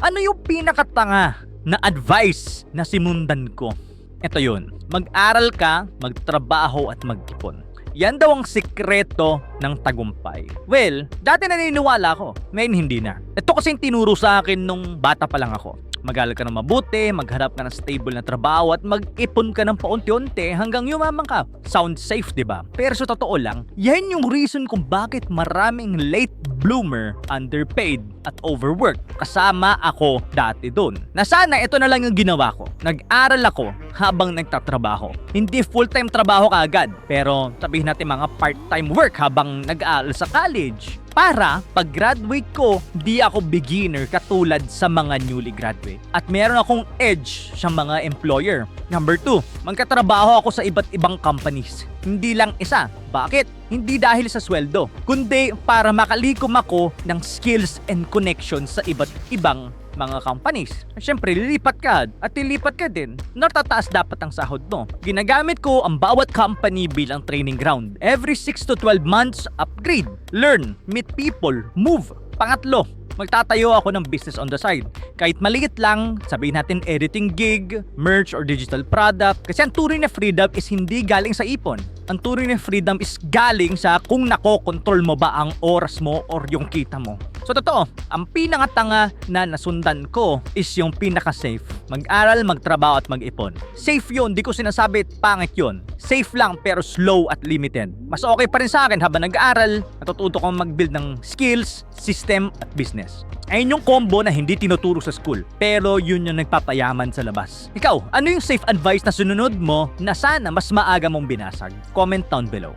Ano yung pinakatanga na advice na sinundan ko? Ito yun. Mag-aral ka, magtrabaho at mag-ipon. Yan daw ang sikreto ng tagumpay. Well, dati naniniwala ako. Ngayon hindi na. Ito kasi yung tinuro sa akin nung bata pa lang ako. Mag-aral ka ng mabuti, maghanap ka ng stable na trabaho at mag-ipon ka ng paunti-unti hanggang yumaman ka. Sound safe, di ba? Pero sa totoo lang, yan yung reason kung bakit maraming late bloomer, underpaid at overworked. Kasama ako dati doon. Na sana ito na lang yung ginawa ko. Nag-aral ako habang nagtatrabaho. Hindi full-time trabaho kaagad, pero sabihin natin mga part-time work habang nag-aaral sa college. Para pag-graduate ko, di ako beginner katulad sa mga newly graduate. At meron akong edge sa mga employer. Number 2, magkatrabaho ako sa iba't ibang companies. Hindi lang isa. Bakit? Hindi dahil sa sweldo, kundi para makalikom ako ng skills and connections sa iba't ibang mga companies. Siyempre, lilipat ka at lilipat ka din. Natataas dapat ang sahod mo. Ginagamit ko ang bawat company bilang training ground. Every 6 to 12 months, upgrade, learn, meet people, move. Pangatlo, magtatayo ako ng business on the side. Kahit maliit lang, sabihin natin editing gig, merch or digital product. Kasi ang tunay na freedom is hindi galing sa ipon. Ang tunay na freedom is galing sa kung nakokontrol mo ba ang oras mo or yung kita mo. So totoo, ang pinakatanga na nasundan ko is yung pinaka-safe. Mag-aral, magtrabaho at mag-ipon. Safe yun, di ko sinasabi pangit yun. Safe lang pero slow at limited. Mas okay pa rin sa akin habang nag-aaral, natututo kong mag-build ng skills, system at business. Ayun yung combo na hindi tinuturo sa school, pero yun yung nagpapayaman sa labas. Ikaw, ano yung safe advice na sununod mo na sana mas maaga mong binasag? Comment down below.